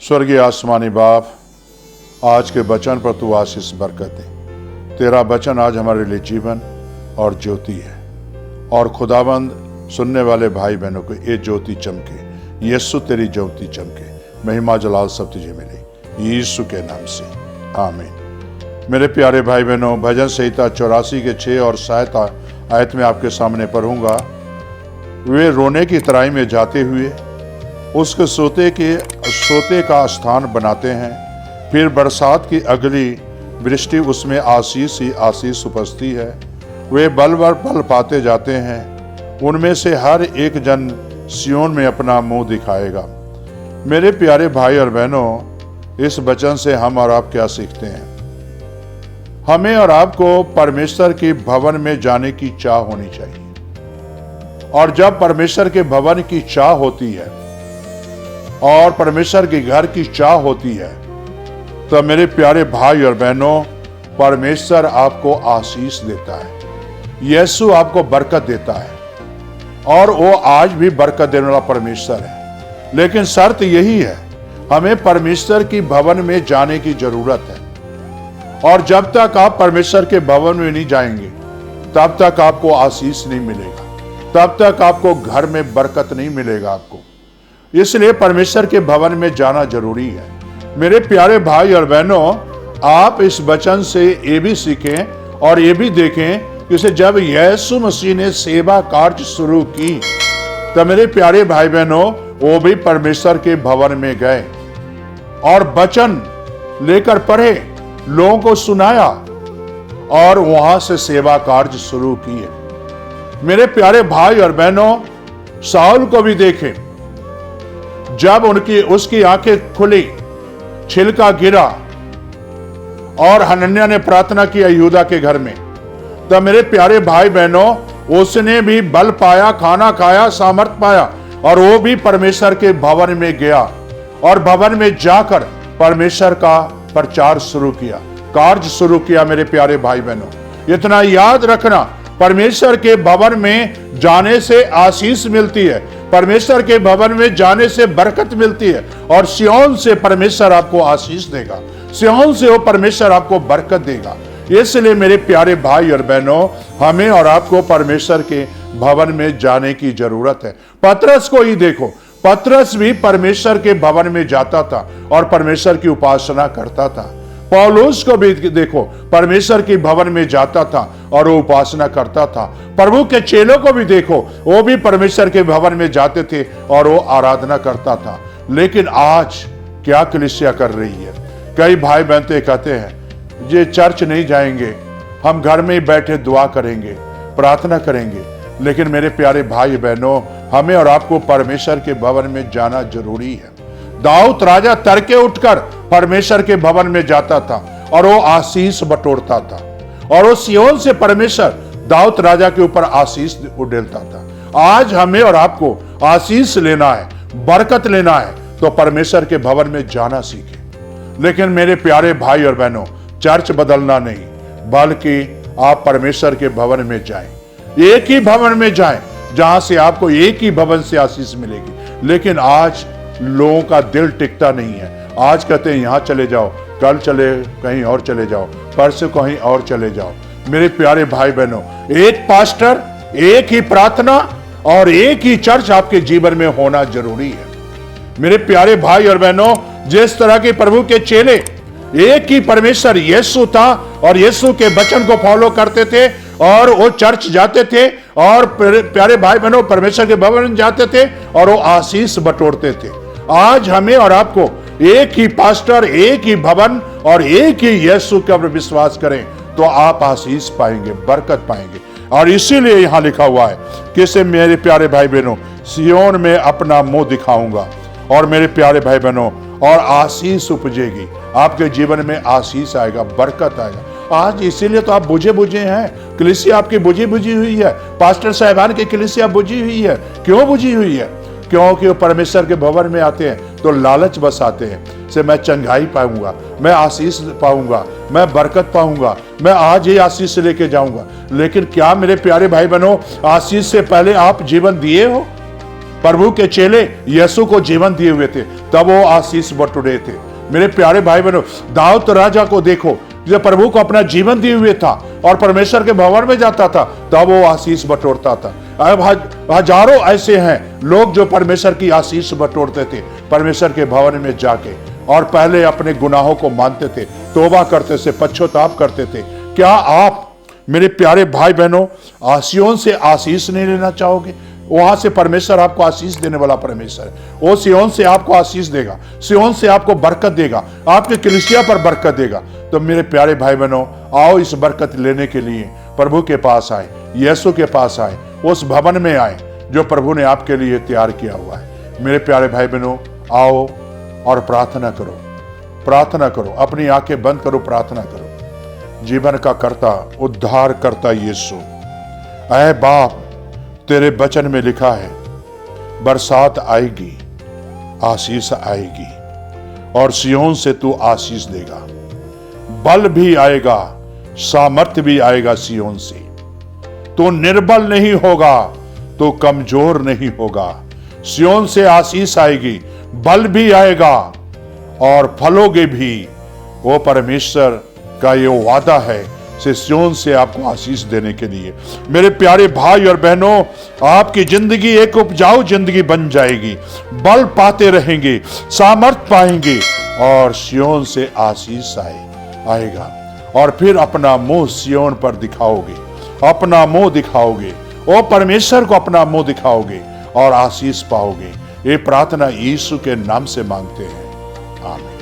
स्वर्गीय आसमानी बाप, आज के वचन पर तू आशीष बरकत दे। तेरा वचन आज हमारे लिए जीवन और ज्योति है। और खुदाबंद, सुनने वाले भाई बहनों को ये ज्योति चमके, यीशु तेरी ज्योति चमके, महिमा जलाल सब तुझे मिले, यीशु के नाम से आमीन। मेरे प्यारे भाई बहनों, भजन संहिता 84 के 6 और 7 आयत में आपके सामने पढ़ूंगा। वे रोने की तराई में जाते हुए उसके सोते का स्थान बनाते हैं, फिर बरसात की अगली वृष्टि उसमें आशीष ही आशीष उपजती है। वे बल पाते जाते हैं, उनमें से हर एक जन सियोन में अपना मुंह दिखाएगा। मेरे प्यारे भाई और बहनों, इस वचन से हम और आप क्या सीखते हैं? हमें और आपको परमेश्वर के भवन में जाने की चाह होनी चाहिए। और जब परमेश्वर के भवन की चाह होती है और परमेश्वर के घर की चाह होती है, तो मेरे प्यारे भाई और बहनों, परमेश्वर आपको आशीष देता है, यीशु आपको बरकत देता है, और वो आज भी बरकत देने वाला परमेश्वर है। लेकिन शर्त यही है, हमें परमेश्वर की भवन में जाने की जरूरत है। और जब तक आप परमेश्वर के भवन में नहीं जाएंगे, तब तक आपको आशीष नहीं मिलेगा, तब तक आपको घर में बरकत नहीं मिलेगा आपको। इसलिए परमेश्वर के भवन में जाना जरूरी है। मेरे प्यारे भाई और बहनों, आप इस वचन से ये भी सीखें और ये भी देखें कि जब यीशु मसीह ने सेवा कार्य शुरू की, तो मेरे प्यारे भाई बहनों, वो भी परमेश्वर के भवन में गए और वचन लेकर पढ़े, लोगों को सुनाया और वहां से सेवा कार्य शुरू किए। मेरे प्यारे भाई और बहनों, शाऊल को भी देखें, जब उसकी आंखें खुली, छिलका गिरा और हनन्याह ने प्रार्थना की यहूदा के घर में, तब मेरे प्यारे भाई बहनों, उसने भी बल पाया, खाना खाया, सामर्थ पाया, और वो भी परमेश्वर के भवन में गया और भवन में जाकर परमेश्वर का प्रचार शुरू किया, कार्य शुरू किया। मेरे प्यारे भाई बहनों, इतना याद रखना, परमेश्वर के भवन में जाने से आशीष मिलती है, परमेश्वर के भवन में जाने से बरकत मिलती है, और सियोन से परमेश्वर आपको आशीष देगा, सियोन से वो परमेश्वर आपको बरकत देगा। इसलिए मेरे प्यारे भाई और बहनों, हमें और आपको परमेश्वर के भवन में जाने की जरूरत है। पतरस को ही देखो, पतरस भी परमेश्वर के भवन में जाता था और परमेश्वर की उपासना करता था। पौलुस को भी देखो, परमेश्वर के भवन में जाता था और वो उपासना करता था। प्रभु के चेलों को भी देखो, वो भी परमेश्वर के भवन में जाते थे और वो आराधना करता था। लेकिन आज क्या कलीसिया कर रही है? कई भाई बहन तो कहते हैं, ये चर्च नहीं जाएंगे, हम घर में ही बैठे दुआ करेंगे, प्रार्थना करेंगे। लेकिन मेरे प्यारे भाई बहनों, हमें और आपको परमेश्वर के भवन में जाना जरूरी है। दाऊद राजा तड़के उठकर परमेश्वर के भवन में जाता था और वो आशीष बटोरता था, और वो सियोन से परमेश्वर दाऊद राजा के ऊपर आशीष उड़ेलता था। आज हमें और आपको आशीष लेना है, बरकत लेना है, तो परमेश्वर के भवन में जाना सीखें। लेकिन मेरे प्यारे भाई और बहनों, चर्च बदलना नहीं, बल्कि आप परमेश्वर के भवन में जाएं, एक ही भवन में जाएं जहां से आपको एक ही भवन से आशीष मिलेगी। लेकिन आज लोगों का दिल टिकता नहीं है। आज कहते हैं यहां चले जाओ, कल चले कहीं और चले जाओ, परसों कहीं और चले जाओ। मेरे प्यारे भाई बहनों, एक पास्टर, एक ही प्रार्थना और एक ही चर्च आपके जीवन में होना जरूरी है। मेरे प्यारे भाई और बहनों, जिस तरह के प्रभु के चेले एक ही परमेश्वर यीशु था और यीशु के वचन को फॉलो करते थे और वो चर्च जाते थे, और प्यारे भाई बहनों, परमेश्वर के भवन जाते थे और वो आशीष बटोरते थे। आज हमें और आपको एक ही पास्टर, एक ही भवन और एक ही यीशु के ऊपर विश्वास करें, तो आप आशीष पाएंगे, बरकत पाएंगे। और इसीलिए यहां लिखा हुआ है कि मेरे प्यारे भाई बहनों, सियोन में अपना मुंह दिखाऊंगा। और मेरे प्यारे भाई बहनों, और आशीष उपजेगी, आपके जीवन में आशीष आएगा, बरकत आएगा। आज इसीलिए तो आप बुझे बुझे हैं, कलीसिया आपकी बुझी बुझी हुई है, पास्टर साहिबान की कलीसिया बुझी हुई है। क्यों बुझी हुई है? क्योंकि वो परमेश्वर के भवन में आते हैं तो लालच बस आते हैं से मैं चंगाई पाऊंगा, मैं आशीष पाऊंगा, मैं बरकत पाऊंगा, मैं आज ही आशीष लेके जाऊंगा। लेकिन क्या मेरे प्यारे भाई बहनों, आशीष से पहले आप जीवन दिए हो? प्रभु के चेले यीशु को जीवन दिए हुए थे, तब वो आशीष बटोरे थे। मेरे प्यारे भाई बहनों, दाऊद राजा को देखो, जब प्रभु को अपना जीवन दिए हुए था और परमेश्वर के भवन में जाता था, तब वो आशीष बटोरता था। अब हजारों ऐसे हैं लोग जो परमेश्वर की आशीष बटोरते थे परमेश्वर के भवन में जाके, और पहले अपने गुनाहों को मानते थे, तौबा करते थे, पश्चाताप करते थे। क्या आप मेरे प्यारे भाई बहनों सिय्योन से आशीष नहीं लेना चाहोगे? वहां से परमेश्वर आपको आशीष देने वाला परमेश्वर है। वो सिय्योन से आपको आशीष देगा, सिय्योन से आपको बरकत देगा, आपके कलीसिया पर बरकत देगा। तो मेरे प्यारे भाई बहनों, आओ इस बरकत लेने के लिए प्रभु के पास आए, यीशु के पास आए, उस भवन में आए जो प्रभु ने आपके लिए तैयार किया हुआ है। मेरे प्यारे भाई बहनों, आओ और प्रार्थना करो, प्रार्थना करो, अपनी आंखें बंद करो, प्रार्थना करो। जीवन का कर्ता, उद्धार करता यीशु, ऐ बाप, तेरे वचन में लिखा है बरसात आएगी, आशीष आएगी, और सिय्योन से तू आशीष देगा। बल भी आएगा, सामर्थ्य भी आएगा सिय्योन से। तू निर्बल नहीं होगा, तू कमजोर नहीं होगा। सिय्योन से आशीष आएगी, बल भी आएगा और फलोगे भी। वो परमेश्वर का ये वादा है से सिय्योन से आपको आशीष देने के लिए। मेरे प्यारे भाई और बहनों, आपकी जिंदगी एक उपजाऊ जिंदगी बन जाएगी, बल पाते रहेंगे, सामर्थ पाएंगे, और सिय्योन से आशीष आएगा। और फिर अपना मुंह सिय्योन पर दिखाओगे, अपना मुंह दिखाओगे, ओ परमेश्वर को अपना मुंह दिखाओगे और आशीष पाओगे। ये प्रार्थना यीशु के नाम से मांगते हैं, आमीन।